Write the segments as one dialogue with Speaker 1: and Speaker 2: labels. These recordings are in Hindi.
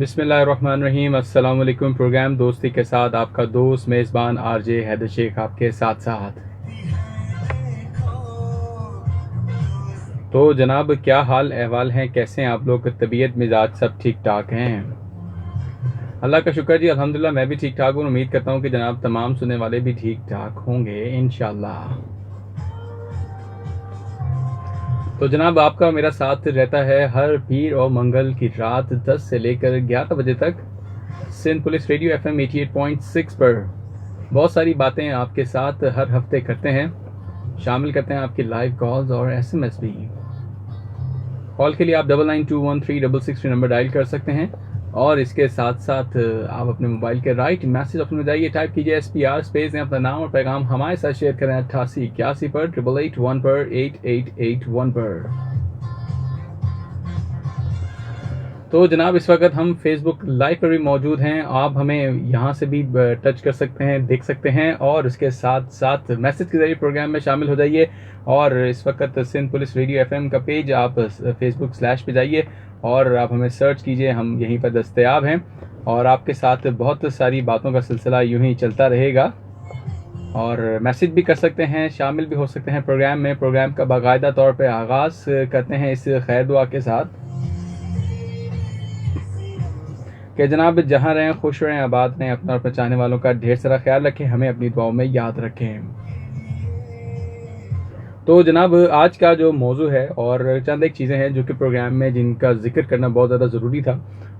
Speaker 1: बिस्मिल्लाहिर्रहमानिर्रहीम। अस्सलाम वालेकुम। प्रोग्राम दोस्ती के साथ आपका दोस्त मेज़बान आरजे हैदर शेख आपके साथ साथ। तो जनाब, क्या हाल अहवाल हैं, कैसे हैं आप लोग? तबीयत मिजाज सब ठीक ठाक हैं? अल्लाह का शुक्र जी, अल्हम्दुलिल्लाह मैं भी ठीक ठाक हूँ। उम्मीद करता हूँ कि जनाब तमाम सुनने वाले भी ठीक ठाक होंगे इंशाल्लाह। तो जनाब, आपका मेरा साथ रहता है हर पीर और मंगल की रात 10 से लेकर 11 बजे तक सिंध पुलिस रेडियो FM 88.6 पर। बहुत सारी बातें आपके साथ हर हफ्ते करते हैं, शामिल करते हैं आपकी लाइव कॉल्स और SMS भी। कॉल के लिए आप 99213663 नंबर डायल कर सकते हैं और इसके साथ साथ आप अपने मोबाइल के राइट मैसेज ऑप्शन में जाइए, टाइप कीजिए SPR स्पेस में अपना नाम और पैगाम हमारे साथ शेयर करें 8881 पर 8881 पर 8881 पर। तो जनाब, इस वक्त हम फेसबुक लाइव पर भी मौजूद हैं। आप हमें यहाँ से भी टच कर सकते हैं, देख सकते हैं और उसके साथ साथ मैसेज के जरिए प्रोग्राम में शामिल हो जाइए। और इस वक्त सिंध पुलिस रेडियो FM का पेज आप Facebook/ पे जाइए और आप हमें सर्च कीजिए, हम यहीं पर दस्तयाब हैं और आपके साथ बहुत सारी बातों का सिलसिला यूं ही चलता रहेगा। और मैसेज भी कर सकते हैं, शामिल भी हो सकते हैं प्रोग्राम में। प्रोग्राम का बाकायदा तौर पर आगाज़ करते हैं इस खैर दुआ के साथ कि जनाब जहाँ रहें खुश रहें, आबाद रहें, अपना और अपने चाहने वालों का ढेर सारा ख्याल रखें, हमें अपनी दुआओं में याद रखें। तो जनाब, आज का जो मौजू है और चंद एक चीज़ें हैं जो कि प्रोग्राम में जिनका जिक्र करना बहुत ज़्यादा ज़रूरी था,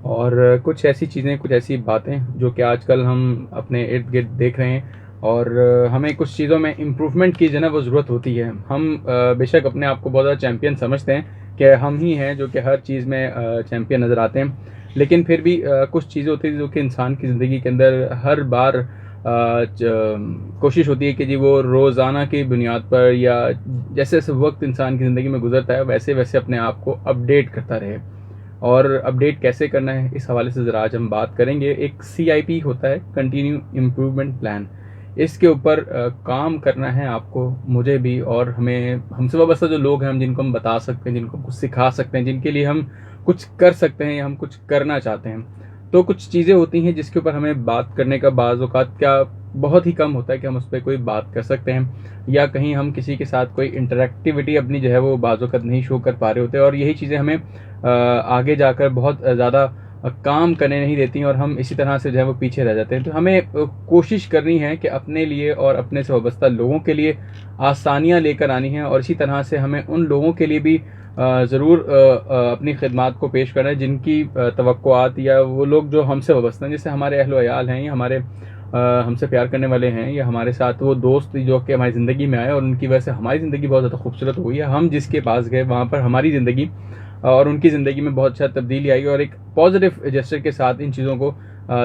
Speaker 1: और कुछ ऐसी चीज़ें, कुछ ऐसी बातें जो कि आजकल हम अपने इर्द गिर्द देख रहे हैं और हमें कुछ चीज़ों में इम्प्रूवमेंट की जो है वो ज़रूरत होती है। हम बेशक अपने आप को बहुत ज़्यादा चैम्पियन समझते हैं कि हम ही हैं जो कि हर चीज़ में चैम्पियन नज़र आते हैं, लेकिन फिर भी कुछ चीज़ें होती हैं जो कि इंसान की ज़िंदगी के अंदर हर बार कोशिश होती है कि जी वो रोज़ाना की बुनियाद पर या जैसे जैसे वक्त इंसान की ज़िंदगी में गुजरता है वैसे वैसे अपने आप को अपडेट करता रहे। और अपडेट कैसे करना है, इस हवाले से ज़रा आज हम बात करेंगे। एक CIP होता है, कंटिन्यू इम्प्रूवमेंट प्लान। इसके ऊपर काम करना है आपको, मुझे भी, और हमें हमसे वाबस्ता जो लोग हैं, हम जिनको हम बता सकते हैं, जिनको कुछ सिखा सकते हैं, जिनके लिए हम कुछ कर सकते हैं या हम कुछ करना चाहते हैं। तो कुछ चीज़ें होती हैं जिसके ऊपर हमें बात करने का बाज़ औक़ात क्या बहुत ही कम होता है कि हम उस पर कोई बात कर सकते हैं, या कहीं हम किसी के साथ कोई इंटरेक्टिविटी अपनी जो है वो बाज़ औक़ात नहीं शो कर पा रहे होते, और यही चीज़ें हमें आगे जाकर बहुत ज़्यादा काम करने नहीं देती और हम इसी तरह से जो है वो पीछे रह जाते हैं। तो हमें कोशिश करनी है कि अपने लिए और अपने से वाबस्ता लोगों के लिए आसानियाँ लेकर आनी हैं, और इसी तरह से हमें उन लोगों के लिए भी ज़रूर अपनी खिदमात को पेश करना है जिनकी तवक्कुआत या वो लोग जो हमसे वाबस्ता हैं, जैसे हमारे अहल व अयाल हैं या हमारे हमसे प्यार करने वाले हैं, या हमारे साथ वो दोस्त जो कि हमारी ज़िंदगी में आए और उनकी वजह से हमारी ज़िंदगी बहुत ज़्यादा खूबसूरत हो गई है। हम जिसके पास गए वहाँ पर हमारी ज़िंदगी और उनकी ज़िंदगी में बहुत अच्छा तब्दीली आई, और एक पॉजिटिव जेस्चर के साथ इन चीज़ों को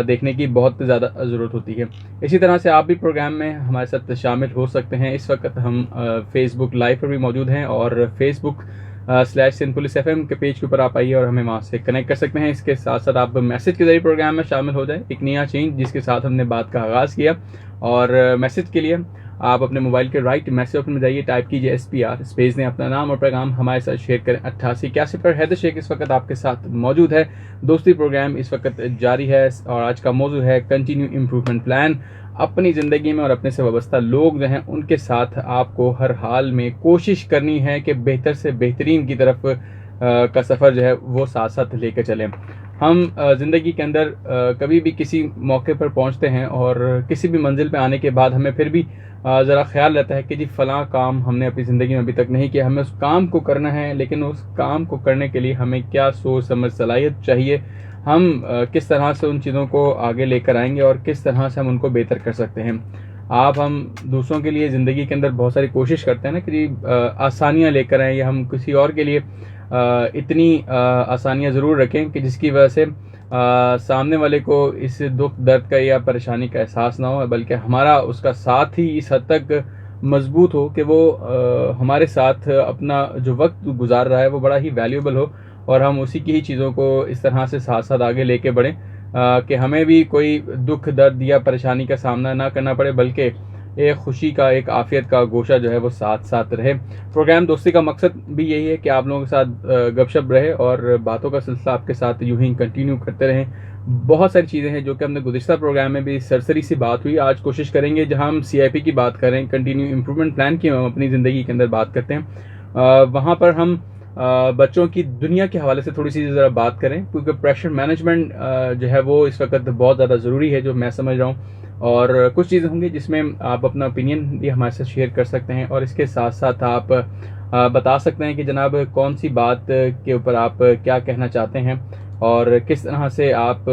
Speaker 1: देखने की बहुत ज़्यादा ज़रूरत होती है। इसी तरह से आप भी प्रोग्राम में हमारे साथ शामिल हो सकते हैं। इस वक्त हम फेसबुक लाइव पर भी मौजूद हैं और Facebook/ सिंध पुलिस FM के पेज के ऊपर आप आइए और हमें वहाँ से कनेक्ट कर सकते हैं। इसके साथ साथ आप मैसेज के जरिए प्रोग्राम में शामिल हो जाएं। एक नया चेंज जिसके साथ हमने बात का आगाज़ किया, और मैसेज के लिए आप अपने मोबाइल के राइट मैसेज ऑप्शन में जाइए, टाइप कीजिए SPR स्पेस में अपना नाम और पैगाम हमारे साथ शेयर करें 8881 पर। हैदर शेख इस वक्त आपके साथ मौजूद है। दोस्ती प्रोग्राम इस वक्त जारी है और आज का मौजू है कंटिन्यू इम्प्रूवमेंट प्लान। अपनी ज़िंदगी में और अपने से वाबस्ता लोग जो हैं उनके साथ आपको हर हाल में कोशिश करनी है कि बेहतर से बेहतरीन की तरफ का सफ़र जो है वो साथ साथ लेकर चलें। हम ज़िंदगी के अंदर कभी भी किसी मौके पर पहुंचते हैं और किसी भी मंजिल पे आने के बाद हमें फिर भी ज़रा ख्याल रहता है कि जी फ़लाँ काम हमने अपनी ज़िंदगी में अभी तक नहीं किया, हमें उस काम को करना है, लेकिन उस काम को करने के लिए हमें क्या सोच समझ सलाहियत चाहिए, हम किस तरह से उन चीज़ों को आगे लेकर आएंगे और किस तरह से हम उनको बेहतर कर सकते हैं। हम दूसरों के लिए ज़िंदगी के अंदर बहुत सारी कोशिश करते हैं ना कि जी आसानियाँ लेकर आएँ, या हम किसी और के लिए इतनी आसानियाँ ज़रूर रखें कि जिसकी वजह से सामने वाले को इस दुख दर्द का या परेशानी का एहसास ना हो, बल्कि हमारा उसका साथ ही इस हद तक मजबूत हो कि वो हमारे साथ अपना जो वक्त गुजार रहा है वो बड़ा ही वैल्यूएबल हो, और हम उसी की ही चीज़ों को इस तरह से साथ साथ आगे लेके बढ़ें कि हमें भी कोई दुख दर्द या परेशानी का सामना ना करना पड़े, बल्कि एक खुशी का, एक आफियत का गोशा जो है वो साथ साथ रहे। प्रोग्राम दोस्ती का मकसद भी यही है कि आप लोगों के साथ गपशप रहे और बातों का सिलसिला आपके साथ यूं ही कंटिन्यू करते रहें। बहुत सारी चीज़ें हैं जो कि हमने गुज़िश्ता प्रोग्राम में भी सरसरी सी बात हुई। आज कोशिश करेंगे जहां हम CIP की बात करें, कंटिन्यू इम्प्रूवमेंट प्लान की हम अपनी ज़िंदगी के अंदर बात करते हैं, वहाँ पर हम बच्चों की दुनिया के हवाले से थोड़ी सी ज़रा बात करें, क्योंकि प्रेशर मैनेजमेंट जो है वो इस वक्त बहुत ज़्यादा ज़रूरी है, जो मैं समझ रहा हूँ। और कुछ चीज़ें होंगी जिसमें आप अपना ओपिनियन भी हमारे साथ शेयर कर सकते हैं, और इसके साथ साथ आप बता सकते हैं कि जनाब कौन सी बात के ऊपर आप क्या कहना चाहते हैं और किस तरह से आप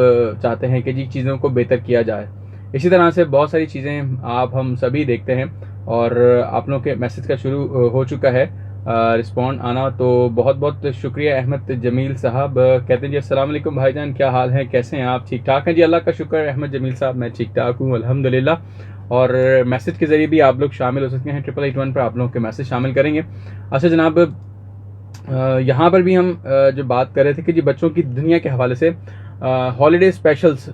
Speaker 1: चाहते हैं कि जी चीज़ों को बेहतर किया जाए। इसी तरह से बहुत सारी चीज़ें आप हम सभी देखते हैं, और आप लोगों के मैसेज का शुरू हो चुका है रिस्पॉन्ड आना, तो बहुत बहुत शुक्रिया। अहमद जमील साहब कहते हैं जी अस्सलाम वालेकुम भाईजान, क्या हाल है, कैसे हैं आप? ठीक ठाक हैं जी, अल्लाह का शुक्र है अहमद जमील साहब, मैं ठीक ठाक हूँ अल्हम्दुलिल्लाह। और मैसेज के ज़रिए भी आप लोग शामिल हो सकते हैं, 8881 पर आप लोगों के मैसेज शामिल करेंगे। अच्छा जनाब, यहाँ पर भी हम जो बात कर रहे थे कि जी बच्चों की दुनिया के हवाले से हॉलीडे स्पेशल्स,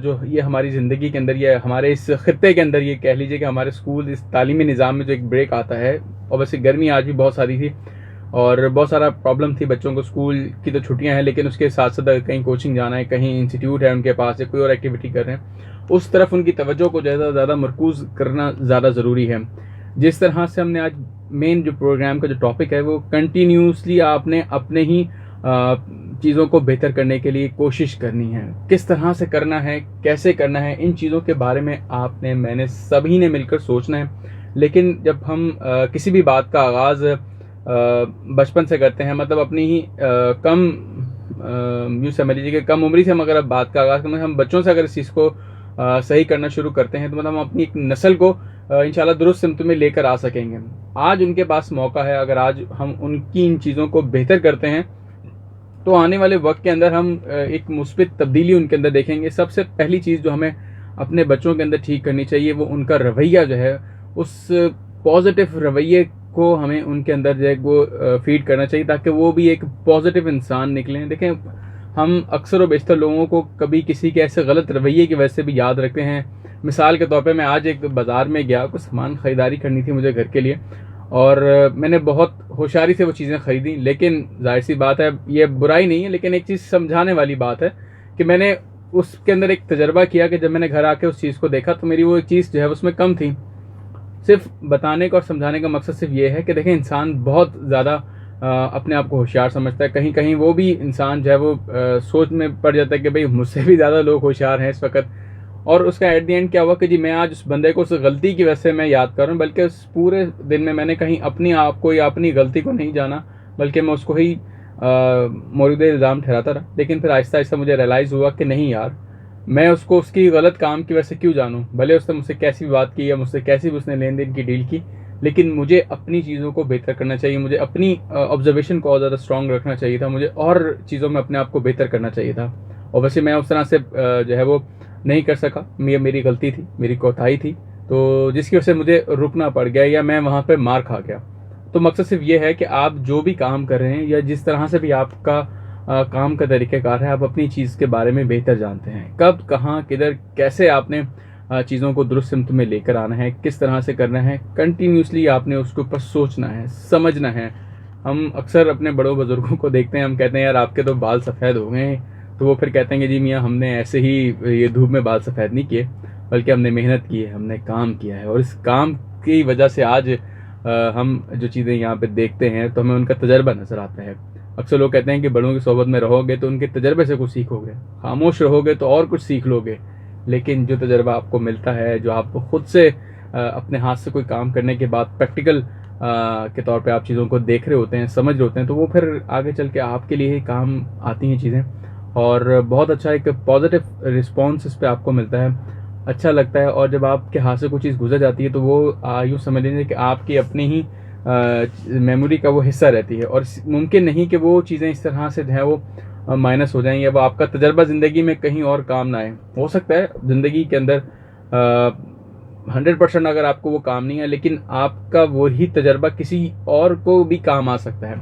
Speaker 1: जो ये हमारी ज़िंदगी के अंदर, ये हमारे इस खत्ते के अंदर, ये कह लीजिए कि हमारे स्कूल, इस तालीमी निज़ाम में जो एक ब्रेक आता है, और वैसे गर्मी आज भी बहुत सारी थी और बहुत सारा प्रॉब्लम थी बच्चों को। स्कूल की तो छुट्टियां हैं, लेकिन उसके साथ साथ कहीं कोचिंग जाना है, कहीं इंस्टीट्यूट है उनके पास, या कोई और एक्टिविटी कर रहे हैं, उस तरफ उनकी तवज्जो को ज़्यादा मरकूज़ करना ज़्यादा ज़रूरी है। जिस तरह से हमने आज मेन जो प्रोग्राम का जो टॉपिक है वो कंटिन्यूसली आपने अपने ही चीज़ों को बेहतर करने के लिए कोशिश करनी है, किस तरह से करना है, कैसे करना है, इन चीज़ों के बारे में आपने, मैंने, सभी ने मिलकर सोचना है। लेकिन जब हम किसी भी बात का आगाज़ बचपन से करते हैं, मतलब अपनी ही यूँ समझ लीजिए कि कम उम्री से हम अगर अब बात का आगाज़ करें, हम बच्चों से अगर इस चीज़ को सही करना शुरू करते हैं, तो मतलब हम अपनी एक नस्ल को इंशाल्लाह दुरुस्त सिमत में लेकर आ सकेंगे। आज उनके पास मौका है, अगर आज हम उनकी इन चीज़ों को बेहतर करते हैं तो आने वाले वक्त के अंदर हम एक मुस्बित तब्दीली उनके अंदर देखेंगे। सबसे पहली चीज़ जो हमें अपने बच्चों के अंदर ठीक करनी चाहिए वो उनका रवैया जो है, उस पॉजिटिव रवैये को हमें उनके अंदर जो है वो फीड करना चाहिए, ताकि वो भी एक पॉजिटिव इंसान निकलें। देखें, हम अक्सर व बेशतर लोगों को कभी किसी के ऐसे गलत रवैये की वजह से भी याद रखते हैं। मिसाल के तौर पे मैं आज एक बाज़ार में गया, कुछ सामान ख़रीदारी करनी थी मुझे घर के लिए, और मैंने बहुत होशियारी से वो चीज़ें ख़रीदी। लेकिन जाहिर सी बात है, ये बुराई नहीं है, लेकिन एक चीज़ समझाने वाली बात है कि मैंने उसके अंदर एक तजर्बा किया कि जब मैंने घर आके उस चीज़ को देखा तो मेरी वो एक चीज़ जो है उसमें कम थी। सिर्फ बताने का और समझाने का मकसद सिर्फ ये है कि देखें, इंसान बहुत ज़्यादा अपने आप को होशियार समझता है। कहीं कहीं वो भी इंसान जो है वो सोच में पड़ जाता है कि भाई मुझसे भी ज़्यादा लोग होशियार हैं इस वक्त। और उसका एट द एंड क्या हुआ कि जी मैं आज उस बंदे को उस गलती की वजह से मैं याद कर रहा हूँ, बल्कि उस पूरे दिन में मैंने कहीं अपनी आप को या अपनी गलती को नहीं जाना, बल्कि मैं उसको ही मौजूद इल्ज़ाम ठहराता रहा। लेकिन फिर आहिस्ता आहिस्ता मुझे रियलाइज़ हुआ कि नहीं यार, मैं उसको उसकी गलत काम की वजह से क्यों जानूँ, भले उसने मुझसे कैसी भी बात की या मुझसे कैसी भी उसने लेन देन की डील की, लेकिन मुझे अपनी चीज़ों को बेहतर करना चाहिए, मुझे अपनी ऑब्जर्वेशन को और ज़्यादा स्ट्रॉन्ग रखना चाहिए था, मुझे और चीज़ों में अपने आप को बेहतर करना चाहिए था। और वैसे मैं उस तरह से जो है वो नहीं कर सका, मेरी गलती थी, मेरी कोताही थी, तो जिसकी वजह से मुझे रुकना पड़ गया या मैं वहाँ पर मार खा गया। तो मकसद सिर्फ ये है कि आप जो भी काम कर रहे हैं या जिस तरह से भी आपका काम का तरीक़ेकार है, आप अपनी चीज़ के बारे में बेहतर जानते हैं, कब, कहाँ, किधर, कैसे आपने चीज़ों को दुरुस्त सिमत में लेकर आना है, किस तरह से करना है। कंटिन्यूसली आपने उसके ऊपर सोचना है, समझना है। हम अक्सर अपने बड़ों बुजुर्गों को देखते हैं, हम कहते हैं यार आपके तो बाल सफ़ेद हो गए हैं, तो वो फिर कहते हैं कि जी मियाँ हमने ऐसे ही ये धूप में बाल सफ़ेद नहीं किए, बल्कि हमने मेहनत की है, हमने काम किया है, और इस काम की वजह से आज हम जो चीज़ें यहाँ पे देखते हैं तो हमें उनका तजर्बा नज़र आता है। अक्सर लोग कहते हैं कि बड़ों की सोबत में रहोगे तो उनके तजर्बे से कुछ सीखोगे, खामोश रहोगे तो और कुछ सीख लोगे। लेकिन जो तजर्बा आपको मिलता है, जो आपको खुद से अपने हाथ से कोई काम करने के बाद प्रैक्टिकल के तौर पे आप चीज़ों को देख रहे होते हैं, समझ रहे होते हैं, तो वो फिर आगे चल के आपके लिए ही काम आती हैं चीज़ें, और बहुत अच्छा एक पॉजिटिव रिस्पॉन्स इस पर आपको मिलता है, अच्छा लगता है। और जब आपके हाथ से कोई चीज़ गुजर जाती है तो वो यूँ समझ लीजिए कि आपकी अपनी ही मेमोरी का वो हिस्सा रहती है, और मुमकिन नहीं कि वो चीज़ें इस तरह से जो है वो माइनस हो जाएं या वो आपका तजर्बा ज़िंदगी में कहीं और काम ना आए। हो सकता है ज़िंदगी के अंदर 100% अगर आपको वो काम नहीं है, लेकिन आपका वही तजर्बा किसी और को भी काम आ सकता है।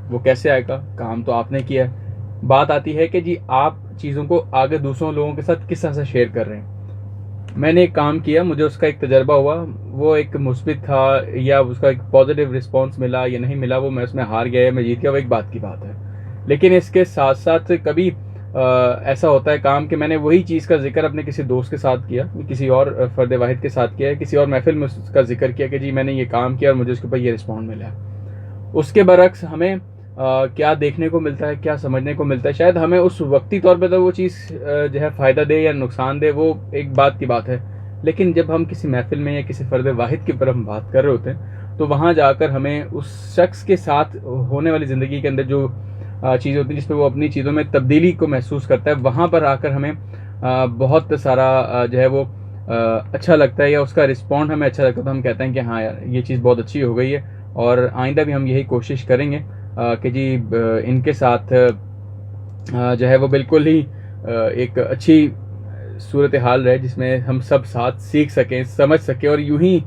Speaker 1: वो कैसे आएगा? काम तो आपने किया है। बात आती है कि जी आप चीज़ों को आगे दूसरों लोगों के साथ किस तरह से शेयर कर रहे हैं। मैंने एक काम किया, मुझे उसका एक तजर्बा हुआ, वो एक मुस्बित था या उसका एक पॉजिटिव रिस्पॉन्स मिला या नहीं मिला, वो मैं उसमें हार गया या मैं जीत गया, वो एक बात की बात है। लेकिन इसके साथ साथ कभी ऐसा होता है काम कि मैंने वही चीज़ का जिक्र अपने किसी दोस्त के साथ किया, किसी और फ़र्द वाहिद के साथ किया, किसी और महफिल में उसका जिक्र किया कि जी मैंने ये काम किया और मुझे उसके ऊपर ये रिस्पॉन्ड मिला। उसके बरक्स हमें क्या देखने को मिलता है, क्या समझने को मिलता है, शायद हमें उस वक्ती तौर पे तो वो चीज़ जो है फ़ायदा दे या नुकसान दे, वो एक बात की बात है। लेकिन जब हम किसी महफिल में या किसी फ़र्द वाहिद के ऊपर हम बात कर रहे होते हैं, तो वहाँ जाकर हमें उस शख्स के साथ होने वाली ज़िंदगी के अंदर जो चीज़ें होती हैं जिसमें वो अपनी चीज़ों में तब्दीली को महसूस करता है, वहाँ पर आकर हमें बहुत सारा जो है वो अच्छा लगता है या उसका रिस्पॉन्ड हमें अच्छा लगता है, तो हम कहते हैं कि हाँ यार ये चीज़ बहुत अच्छी हो गई है और आइंदा भी हम यही कोशिश करेंगे कि जी इनके साथ जो है वो बिल्कुल ही एक अच्छी सूरत हाल रहे जिसमें हम सब साथ सीख सकें, समझ सकें और यूं ही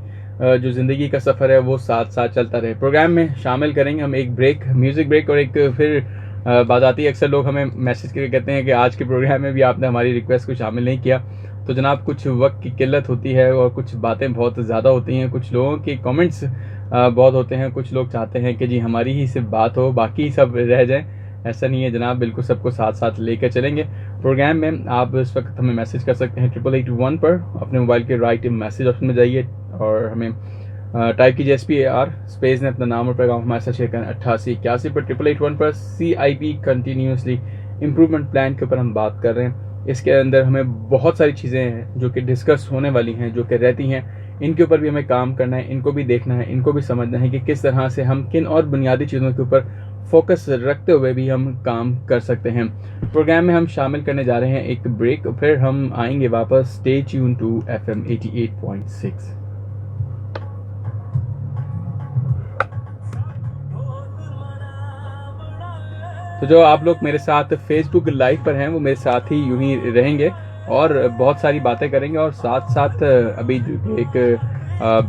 Speaker 1: जो ज़िंदगी का सफ़र है वो साथ साथ चलता रहे। प्रोग्राम में शामिल करेंगे हम एक ब्रेक, म्यूज़िक ब्रेक, और एक फिर बात आती है, अक्सर लोग हमें मैसेज करके कहते हैं कि आज के प्रोग्राम में भी आपने हमारी रिक्वेस्ट को शामिल नहीं किया। तो जनाब कुछ वक्त की किल्लत होती है और कुछ बातें बहुत ज़्यादा होती हैं, कुछ लोगों के कमेंट्स बहुत होते हैं, कुछ लोग चाहते हैं कि जी हमारी ही सिर्फ बात हो, बाकी सब रह जाएँ। ऐसा नहीं है जनाब, बिल्कुल सबको साथ साथ लेकर चलेंगे प्रोग्राम में। आप इस वक्त हमें मैसेज कर सकते हैं 8881 पर, अपने मोबाइल के राइट मैसेज ऑप्शन में जाइए और हमें टाइप कीजिए SPAR स्पेस ने अपना नाम और पैगाम हमारे साथ शेयर करें 8881 पर। 8881 पर CIP कंटिन्यूसली इम्प्रूवमेंट प्लान के ऊपर हम बात कर रहे हैं। इसके अंदर हमें बहुत सारी चीज़ें हैं जो कि डिस्कस होने वाली हैं, जो कि रहती हैं, इनके ऊपर भी हमें काम करना है, इनको भी देखना है, इनको भी समझना है कि किस तरह से हम किन और बुनियादी चीज़ों के ऊपर फोकस रखते हुए भी हम काम कर सकते हैं। प्रोग्राम में हम शामिल करने जा रहे हैं एक ब्रेक, फिर हम आएंगे वापस। Stay tune to FM 88.6। तो जो आप लोग मेरे साथ फेसबुक लाइव पर हैं वो मेरे साथ ही यूं ही रहेंगे और बहुत सारी बातें करेंगे, और साथ साथ अभी एक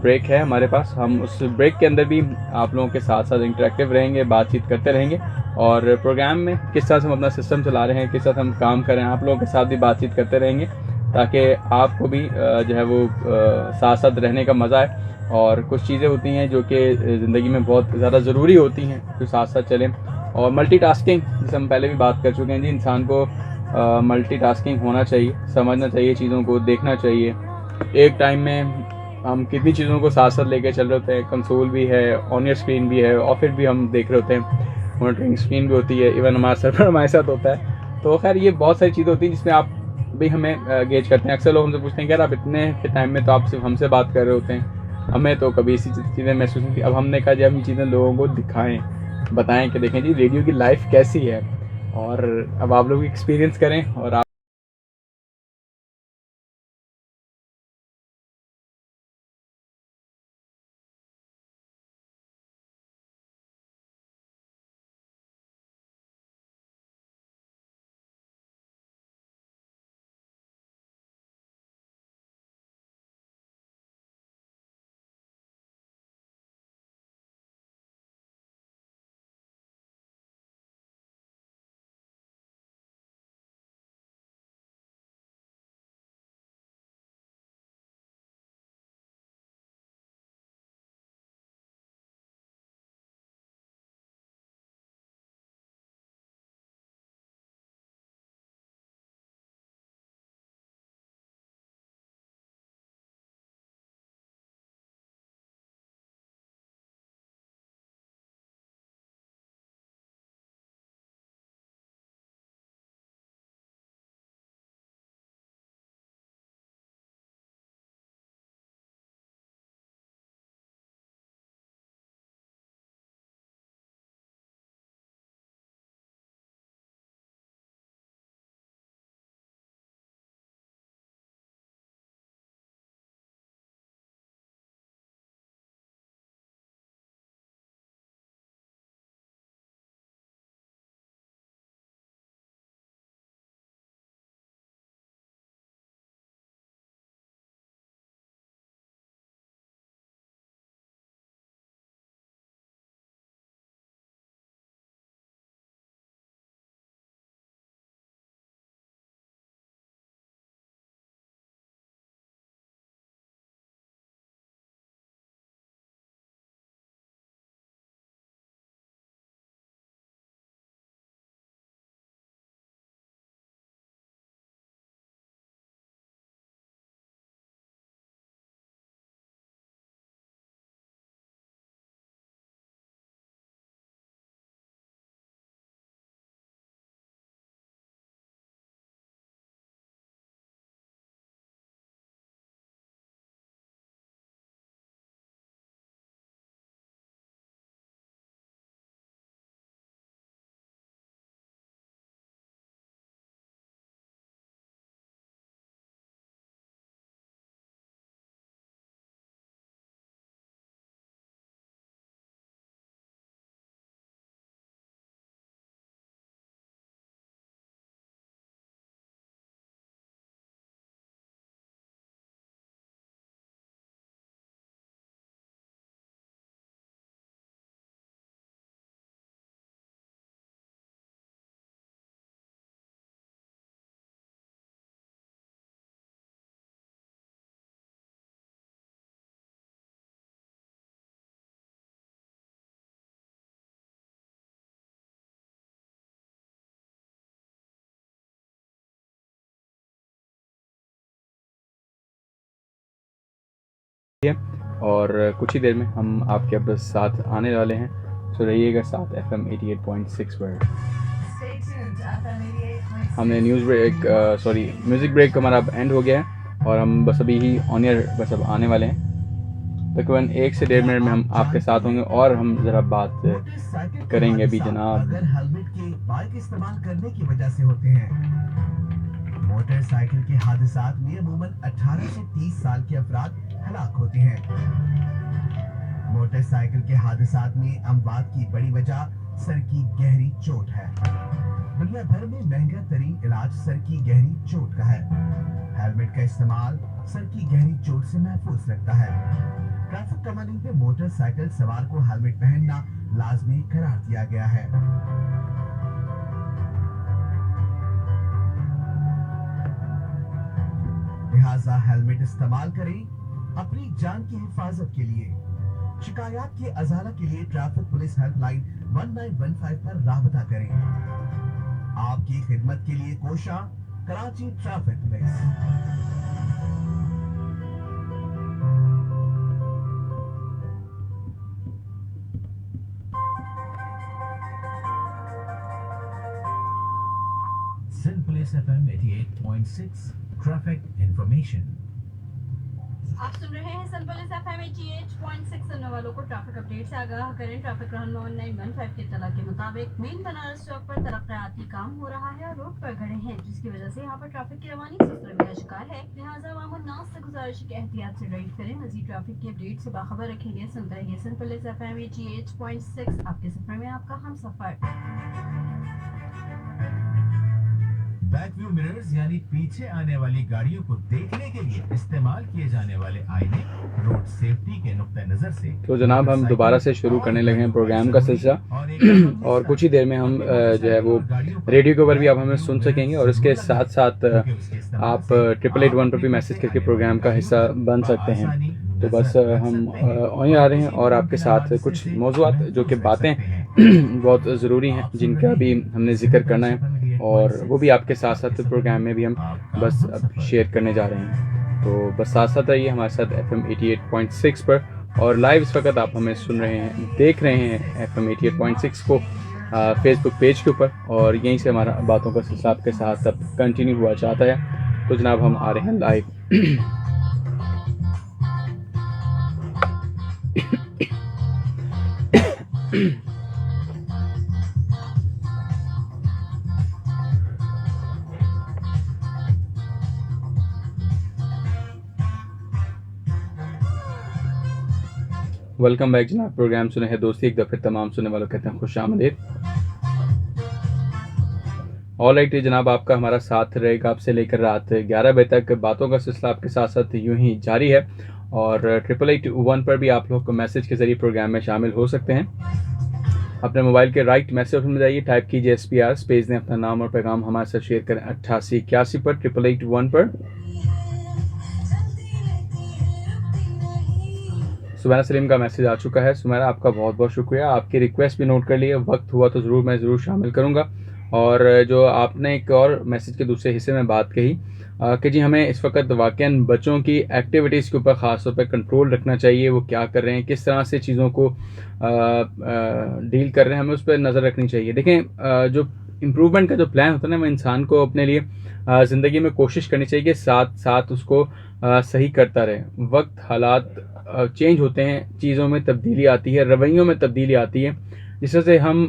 Speaker 1: ब्रेक है हमारे पास, हम उस ब्रेक के अंदर भी आप लोगों के साथ साथ इंटरेक्टिव रहेंगे, बातचीत करते रहेंगे और प्रोग्राम में किस तरह से हम अपना सिस्टम चला रहे हैं, किस तरह से हम काम कर रहे हैं, आप लोगों के साथ भी बातचीत करते रहेंगे ताकि आपको भी जो है वो साथ साथ रहने का मज़ा आए। और कुछ चीज़ें होती हैं जो कि ज़िंदगी में बहुत ज़्यादा ज़रूरी होती हैं कि साथ साथ चलें। और मल्टीटास्किंग, जिसे हम पहले भी बात कर चुके हैं जी, इंसान को मल्टीटास्किंग होना चाहिए, समझना चाहिए, चीज़ों को देखना चाहिए। एक टाइम में हम कितनी चीज़ों को साथ साथ लेके चल रहे होते हैं, कंसोल भी है, ऑन योर स्क्रीन भी है, और फिर भी हम देख रहे होते हैं, मॉनिटरिंग स्क्रीन भी होती है, इवन हमारा सर्वर हमारे साथ होता है। तो खैर ये बहुत सारी चीज़ें होती हैं जिसमें आप भी हमें गेज करते हैं। अक्सर लोग हमसे पूछते हैं कि यार आप इतने के टाइम में तो आप सिर्फ हमसे बात कर रहे होते हैं, हमें तो कभी ऐसी चीज़ें महसूस नहीं थी। अब हमने कहा जब हम ये चीज़ें लोगों को दिखाएं, बताएं कि देखें जी रेडियो की लाइफ कैसी है, और अब आप लोग एक्सपीरियंस करें और आप और कुछ ही देर में हम आपके अब साथ आने वाले हैं, तो रहिएगा साथ FM 88.6 पर। हमने म्यूज़िक ब्रेक हमारा अब एंड हो गया है और हम बस अभी ही ऑन एयर बस अब आने वाले हैं। तकरीबन 1 से 1.5 मिनट में हम आपके साथ होंगे और हम ज़रा बात करेंगे अभी जनाब।
Speaker 2: अगर हेलमेट के बाइक इस्तेमाल करने की वजह से होते हैं। मोटरसाइकिल के हादसात में अमूमन 18 से 30 साल के अफराद हलाक होते हैं। मोटरसाइकिल के हादसात में अमवात की बड़ी वजह सर की गहरी चोट है। दुनिया भर में महंगा तरीन इलाज सर की गहरी चोट का है। हेलमेट का इस्तेमाल सर की गहरी चोट से महफूज रखता है। ट्रैफिक कवानीन में मोटरसाइकिल सवार को हेलमेट पहनना लाजमी करार दिया गया है। लिहाजा हेलमेट इस्तेमाल करें अपनी जान की हिफाजत के लिए। शिकायत की अजाला के लिए ट्रैफिक पुलिस हेल्पलाइन 1915 पर राबता करें। आपकी खिदमत के लिए कोशा Karachi traffic police. Sinpolice FM 88.6 traffic information.
Speaker 3: आप सुन रहे हैं सिंपलिस FM 88.6। सुनने वालों को ट्रैफिक अपडेट से आगाह करें। ट्रैफिक रहनुमा 1915 के इत्तला के मुताबिक मेन बनारस चौक पर तरक्याती काम हो रहा है और रोड पर खड़े हैं, जिसकी वजह से यहाँ पर ट्रैफिक की रवानी सिलसिले का शिकार है। लिहाजा अवामुन्नास से गुजारिश है कि एहतियात से ड्राइव करें। मजीद ट्रैफिक की अपडेट से बाखबर रखेंगे। सुनते रहिए सिंपलिस FM 88.6, आपके सफर में आपका हम सफर।
Speaker 2: बैक व्यू मिरर्स यानी पीछे आने वाली गाड़ियों को देखने के लिए इस्तेमाल किए जाने वाले आईने रोड सेफ्टी के नुक्ते नजर से।
Speaker 1: तो जनाब हम दोबारा से शुरू करने लगे हैं प्रोग्राम का सिलसिला और कुछ ही देर में हम जो है वो रेडियो के ऊपर भी आप हमें सुन सकेंगे और इसके साथ साथ आप 888 पर भी मैसेज करके प्रोग्राम का हिस्सा बन सकते हैं। तो बस हम ऑन आ रहे हैं और आपके साथ कुछ मौज़ूआत जो कि बातें बहुत ज़रूरी हैं जिनका भी हमने जिक्र करना है और वो भी आपके साथ साथ प्रोग्राम में भी हम बस अब शेयर करने जा रहे हैं। तो बस साथ साथ रहिए हमारे साथ FM 88.6 पर और लाइव इस वक्त आप हमें सुन रहे हैं, देख रहे हैं FM 88.6 को फेसबुक पेज के ऊपर और यहीं से हमारा बातों का सिलसिला आपके साथ अब कंटिन्यू हुआ चाहता है। तो जनाब हम आ रहे हैं लाइव। वेलकम बैक जनाब। प्रोग्राम सुने हैं दोस्ती एक दफ़े तमाम सुनने वालों कहते हैं खुश आमदीद। ऑल राइट जनाब, आपका हमारा साथ रहेगा आपसे लेकर रात 11 बजे तक। बातों का सिलसिला आपके साथ साथ यूं ही जारी है और 8881 पर भी आप लोग को मैसेज के जरिए प्रोग्राम में शामिल हो सकते हैं। अपने मोबाइल के राइट मैसेज ऑप्शन में जाइए, टाइप कीजिए SPR, स्पेस दें, अपना नाम और पैगाम हमारे साथ शेयर करें 8881 पर 8881 पर। सुमैरा सलीम का मैसेज आ चुका है। सुमैरा आपका बहुत बहुत शुक्रिया, आपकी रिक्वेस्ट भी नोट कर लिए, वक्त हुआ तो मैं ज़रूर शामिल करूँगा। और जो आपने एक और मैसेज के दूसरे हिस्से में बात कही कि जी हमें इस वक्त वाकईन बच्चों की एक्टिविटीज़ के ऊपर ख़ास तौर पर कंट्रोल रखना चाहिए, वो क्या कर रहे हैं, किस तरह से चीज़ों को डील कर रहे हैं, हमें उस पर नज़र रखनी चाहिए। देखें जो इम्प्रूवमेंट का जो प्लान होता है ना, वो इंसान को अपने लिए ज़िंदगी में कोशिश करनी चाहिए कि साथ साथ उसको सही करता रहे। वक्त हालात चेंज होते हैं, चीज़ों में तब्दीली आती है, रवैयों में तब्दीली आती है, जिस वजह से हम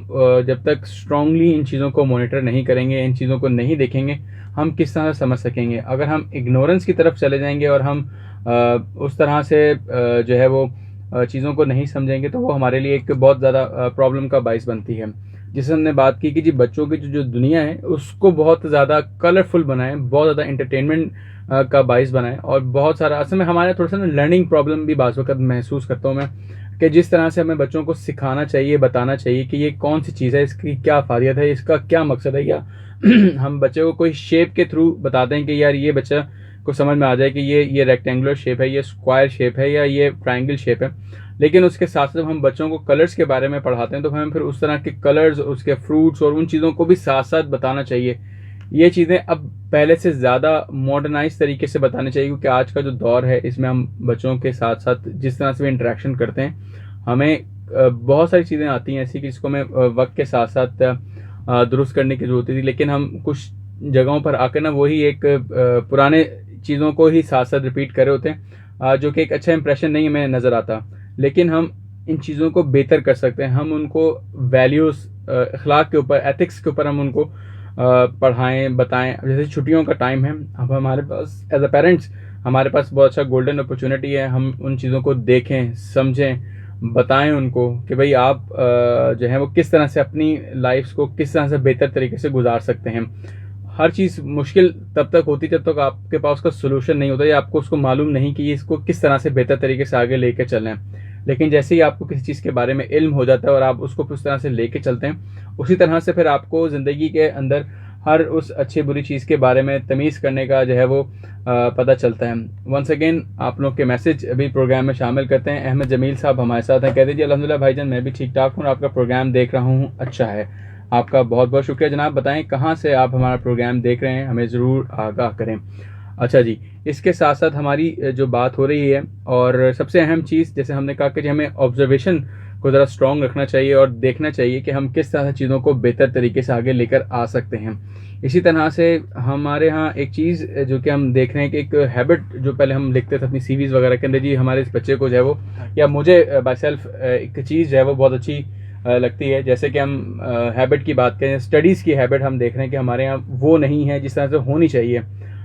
Speaker 1: जब तक स्ट्रांगली इन चीज़ों को मॉनिटर नहीं करेंगे, इन चीज़ों को नहीं देखेंगे, हम किस तरह समझ सकेंगे। अगर हम इग्नोरेंस की तरफ चले जाएंगे और हम उस तरह से जो है वो चीज़ों को नहीं समझेंगे तो वो हमारे लिए एक बहुत ज़्यादा प्रॉब्लम का बाइस बनती है। जिससे हमने बात की कि जी बच्चों की जो दुनिया है उसको बहुत ज़्यादा कलरफुल बनाएं, बहुत ज़्यादा इंटरटेनमेंट का बाइस बनाएं और बहुत सारा असल में हमारे थोड़ा सा ना लर्निंग प्रॉब्लम भी बाज़ वक़्त महसूस करता हूँ मैं कि जिस तरह से हमें बच्चों को सिखाना चाहिए, बताना चाहिए कि ये कौन सी चीज़ है, इसकी क्या फ़ायदा है, इसका क्या मकसद है, या हम बच्चे को कोई शेप के थ्रू बताते हैं कि यार ये बच्चा को समझ में आ जाए कि ये रेक्टेंगुलर शेप है, ये स्क्वायर शेप है या ये ट्रायंगल शेप है। लेकिन उसके साथ साथ हम बच्चों को कलर्स के बारे में पढ़ाते हैं तो हमें फिर उस तरह के कलर्स, उसके फ्रूट्स और उन चीज़ों को भी साथ साथ बताना चाहिए ये चीज़ें अब पहले से ज़्यादा मॉडर्नाइज तरीके से बतानी चाहिए, क्योंकि आज का जो दौर है इसमें हम बच्चों के साथ साथ जिस तरह से भी इंटरेक्शन करते हैं, हमें बहुत सारी चीज़ें आती हैं ऐसी कि जिसको हमें वक्त के साथ साथ दुरुस्त करने की ज़रूरत थी, लेकिन हम कुछ जगहों पर आकर ना वही एक पुराने चीज़ों को ही साथ साथ रिपीट कर रहे होते हैं, जो कि एक अच्छा इंप्रेशन नहीं हमें नज़र आता। लेकिन हम इन चीज़ों को बेहतर कर सकते हैं, हम उनको वैल्यूज़, अखलाक के ऊपर, एथिक्स के ऊपर हम उनको पढ़ाएं, बताएं। जैसे छुट्टियों का टाइम है, अब हमारे पास एज अ पेरेंट्स हमारे पास बहुत अच्छा गोल्डन अपॉर्चुनिटी है, हम उन चीज़ों को देखें, समझें, बताएं उनको कि भाई आप जो है वो किस तरह से अपनी लाइफ को किस तरह से बेहतर तरीके से गुजार सकते हैं। हर चीज़ मुश्किल तब तक होती जब तक आपके पास उसका सोल्यूशन नहीं होता या आपको उसको मालूम नहीं कि इसको किस तरह से बेहतर तरीके से आगे लेके चलना है। लेकिन जैसे ही आपको किसी चीज़ के बारे में इल्म हो जाता है और आप उसको उस तरह से लेके चलते हैं, उसी तरह से फिर आपको ज़िंदगी के अंदर हर उस अच्छी बुरी चीज़ के बारे में तमीज़ करने का जो है वो पता चलता है। वंस अगेन आप लोग के मैसेज अभी प्रोग्राम में शामिल करते हैं। अहमद जमील साहब हमारे साथ हैं, कहते जी अल्हम्दुलिल्लाह भाईजान मैं भी ठीक ठाक हूँ, आपका प्रोग्राम देख रहा हूँ, अच्छा है। आपका बहुत बहुत शुक्रिया जनाब। बताएं कहाँ से आप हमारा प्रोग्राम देख रहे हैं, हमें ज़रूर आगाह करें। अच्छा जी, इसके साथ साथ हमारी जो बात हो रही है, और सबसे अहम चीज़ जैसे हमने कहा कि हमें ऑब्जर्वेशन को ज़रा स्ट्रॉन्ग रखना चाहिए और देखना चाहिए कि हम किस तरह से चीज़ों को बेहतर तरीके से आगे लेकर आ सकते हैं। इसी तरह से हमारे यहाँ एक चीज़ जो कि हम देख रहे हैं कि एक हैबिट जो पहले हम लिखते थे अपनी सीवीज़ वगैरह के अंदर, जी हमारे इस बच्चे को जो है वो, या मुझे बाय सेल्फ एक चीज़ जो है वो बहुत अच्छी लगती है। जैसे कि हम हैबिट की बात करें, स्टडीज़ की हैबिट हम देख रहे हैं कि हमारे यहाँ वो नहीं है जिस तरह से होनी चाहिए।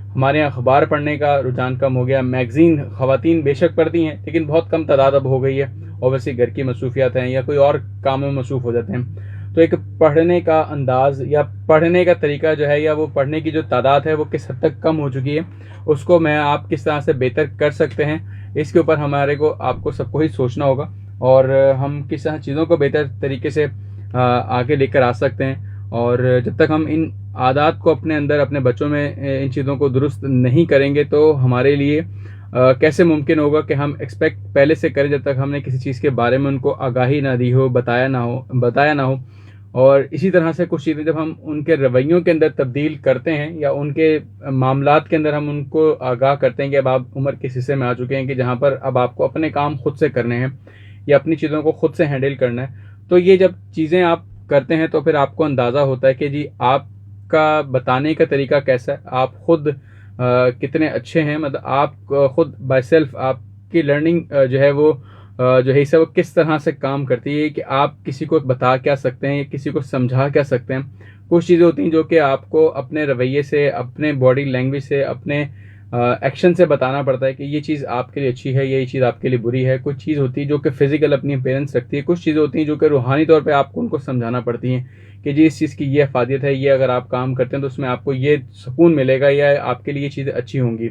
Speaker 1: हमारे यहाँ अखबार पढ़ने का रुझान कम हो गया, मैगज़ीन ख़वातीन बेशक पढ़ती हैं लेकिन बहुत कम तादाद अब हो गई है, ओवैसी घर की मसरूफियात हैं या कोई और काम में मसरूफ़ हो जाते हैं। तो एक पढ़ने का अंदाज़ या पढ़ने का तरीका जो है, या वो पढ़ने की जो तादाद है वो किस हद तक कम हो चुकी है, उसको मैं आप किस तरह से बेहतर कर सकते हैं, इसके ऊपर हमारे को आपको सबको ही सोचना होगा, और हम किस तरह चीज़ों को बेहतर तरीके से आगे लेकर आ सकते हैं। और जब तक हम इन आदत को अपने अंदर, अपने बच्चों में इन चीज़ों को दुरुस्त नहीं करेंगे तो हमारे लिए कैसे मुमकिन होगा कि हम एक्सपेक्ट पहले से करें, जब तक हमने किसी चीज़ के बारे में उनको आगाही ना दी हो, बताया ना हो। और इसी तरह से कुछ चीज़ें जब हम उनके रवैयों के अंदर तब्दील करते हैं या उनके मामलात के अंदर हम उनको आगाह करते हैं कि अब आप उम्र के हिस्से में आ चुके हैं कि जहाँ पर अब आपको अपने काम खुद से करने हैं या अपनी चीज़ों को खुद से हैंडल करना है। तो ये जब चीज़ें आप करते हैं तो फिर आपको अंदाज़ा होता है कि जी आपका बताने का तरीका कैसा है, आप खुद कितने अच्छे हैं, मतलब आप खुद बाय सेल्फ आपकी लर्निंग जो है वो जो है वो किस तरह से काम करती है कि आप किसी को बता क्या सकते हैं या किसी को समझा क्या सकते हैं। कुछ चीज़ें होती हैं जो कि आपको अपने रवैये से, अपने बॉडी लैंग्वेज से, अपने एक्शन से बताना पड़ता है कि ये चीज़ आपके लिए अच्छी है, ये चीज़ आपके लिए बुरी है। कुछ चीज़ होती है जो कि फिजिकल अपनी अपीयरेंस रखती है, कुछ चीज़ें होती हैं जो कि रूहानी तौर पे आपको उनको समझाना पड़ती हैं कि जी इस चीज़ की ये अफादियत है, ये अगर आप काम करते हैं तो उसमें आपको ये सुकून मिलेगा या आपके लिए ये चीज़ें अच्छी होंगी।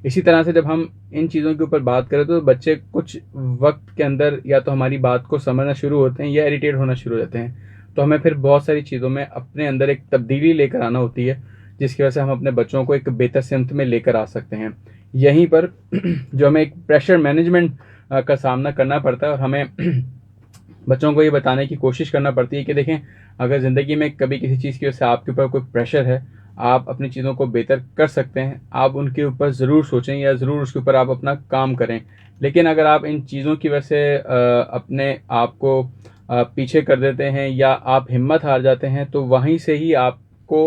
Speaker 1: इसी तरह से जब हम इन चीज़ों के ऊपर बात करें तो बच्चे कुछ वक्त के अंदर या तो हमारी बात को समझना शुरू होते हैं या इरिटेट होना शुरू हो जाते हैं। तो हमें फिर बहुत सारी चीज़ों में अपने अंदर एक तब्दीली लेकर आना होती है, जिसकी वजह से हम अपने बच्चों को एक बेहतर सिमत में लेकर आ सकते हैं। यहीं पर जो हमें एक प्रेशर मैनेजमेंट का सामना करना पड़ता है, और हमें बच्चों को ये बताने की कोशिश करना पड़ती है कि देखें, अगर ज़िंदगी में कभी किसी चीज़ की वजह से आपके ऊपर कोई प्रेशर है, आप अपनी चीज़ों को बेहतर कर सकते हैं, आप उनके ऊपर ज़रूर सोचें या ज़रूर उसके ऊपर आप अपना काम करें। लेकिन अगर आप इन चीज़ों की वजह से अपने आप को पीछे कर देते हैं या आप हिम्मत हार जाते हैं, तो वहीं से ही आपको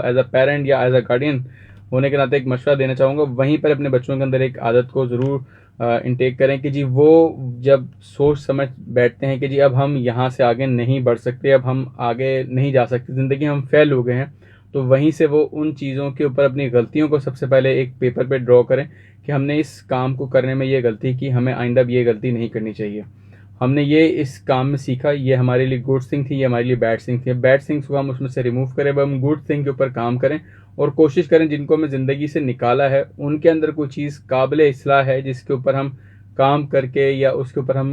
Speaker 1: एज अ पेरेंट या एज अ गार्डियन होने के नाते एक मशवरा देना चाहूँगा, वहीं पर अपने बच्चों के अंदर एक आदत को ज़रूर इनटेक करें कि जी वो जब सोच समझ बैठते हैं कि जी अब हम यहाँ से आगे नहीं बढ़ सकते, अब हम आगे नहीं जा सकते, ज़िंदगी हम फेल हो गए हैं, तो वहीं से वो उन चीज़ों के ऊपर अपनी गलतियों को सबसे पहले एक पेपर पे ड्रॉ करें कि हमने इस काम को करने में ये गलती की, हमें आइंदा भी ये गलती नहीं करनी चाहिए। हमने ये इस काम में सीखा, ये हमारे लिए गुड थिंग थी, ये हमारे लिए बैड थिंग थी। बैड थिंग्स को हम उसमें से रिमूव करें, अब हम गुड थिंग के ऊपर काम करें और कोशिश करें जिनको हमें ज़िंदगी से निकाला है उनके अंदर कोई चीज़ काबिल इस्लाह है जिसके ऊपर हम काम करके या उसके ऊपर हम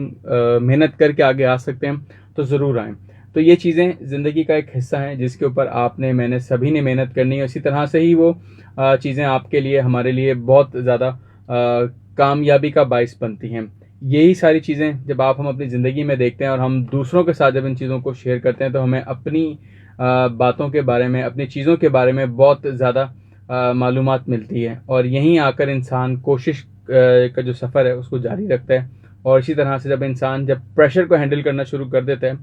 Speaker 1: मेहनत करके आगे आ सकते हैं, तो ज़रूर आएँ। तो ये चीज़ें ज़िंदगी का एक हिस्सा हैं जिसके ऊपर आपने, मैंने, सभी ने मेहनत करनी है। इसी तरह से ही वो चीज़ें आपके लिए, हमारे लिए बहुत ज़्यादा कामयाबी का बाइस बनती हैं। यही सारी चीज़ें जब हम अपनी ज़िंदगी में देखते हैं और हम दूसरों के साथ जब इन चीज़ों को शेयर करते हैं तो हमें अपनी बातों के बारे में, अपनी चीज़ों के बारे में बहुत ज़्यादा मालूमात मिलती है। और यहीं आकर इंसान कोशिश का जो सफ़र है उसको जारी रखता है। और इसी तरह से जब प्रेशर को हैंडल करना शुरू कर देता है,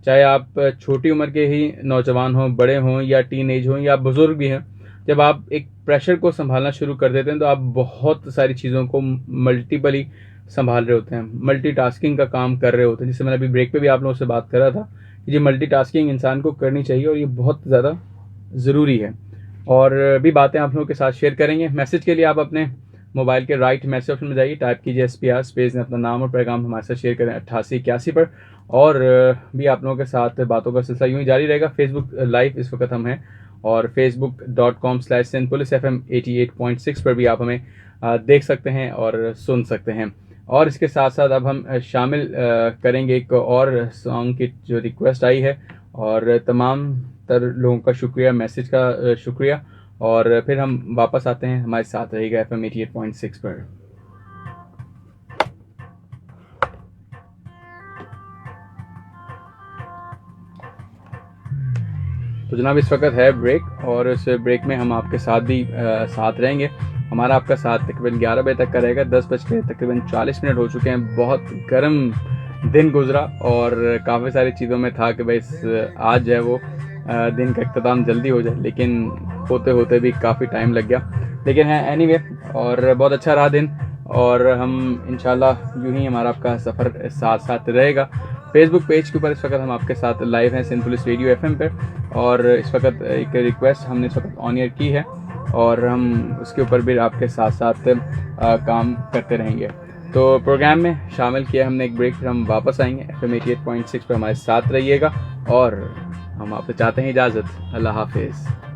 Speaker 1: चाहे आप छोटी उम्र के ही नौजवान हों, बड़े हों या टीन एज हों या बुज़ुर्ग भी हैं, जब आप एक प्रेशर को संभालना शुरू कर देते हैं तो आप बहुत सारी चीज़ों को मल्टीपली संभाल रहे होते हैं, मल्टीटास्किंग का काम कर रहे होते हैं। जिससे मैंने अभी ब्रेक पे भी आप लोगों से बात करा था कि ये मल्टीटास्किंग इंसान को करनी चाहिए और ये बहुत ज़्यादा ज़रूरी है। और भी बातें आप लोगों के साथ शेयर करेंगे। मैसेज के लिए आप अपने मोबाइल के राइट मैसेज ऑप्शन में जाइए, टाइप कीजिए SPR स्पेस में अपना नाम और पैगाम हमारे साथ शेयर करें 8881 पर। और भी आप लोगों के साथ बातों का सिलसिला यूँ ही जारी रहेगा। फेसबुक लाइव इस वक्त हम हैं और facebook.com/SindPoliceFM 88.6 पर भी आप हमें देख सकते हैं और सुन सकते हैं। और इसके साथ साथ अब हम शामिल करेंगे एक और सॉन्ग की जो रिक्वेस्ट आई है, और तमाम तर लोगों का शुक्रिया, मैसेज का शुक्रिया। और फिर हम वापस आते हैं, हमारे साथ रहेगा FM 88.6 पर। तो जनाब इस वक्त है ब्रेक, और इस ब्रेक में हम आपके साथ भी साथ रहेंगे। हमारा आपका साथ तकरीबन 11 बजे तक का रहेगा। 10 बज के तकरीबन 40 मिनट हो चुके हैं। बहुत गर्म दिन गुजरा और काफ़ी सारी चीज़ों में था कि भाई आज जो है वो दिन का इख्तिताम जल्दी हो जाए, लेकिन होते होते भी काफ़ी टाइम लग गया। लेकिन है एनीवे, और बहुत अच्छा रहा दिन। और हम इंशाल्लाह यूँ ही हमारा आपका सफ़र साथ साथ रहेगा। फेसबुक पेज के ऊपर इस वक्त हम आपके साथ लाइव हैं सिंध पुलिस रेडियो FM पर। और इस वक्त एक रिक्वेस्ट हमने इस वक्त ऑन एयर की है और हम उसके ऊपर भी आपके साथ साथ काम करते रहेंगे। तो प्रोग्राम में शामिल किया हमने एक ब्रेक, फिर हम वापस आएंगे। FM 88.6 पर हमारे साथ रहिएगा और हम आपसे चाहते हैं इजाज़त। अल्लाह हाफिज़।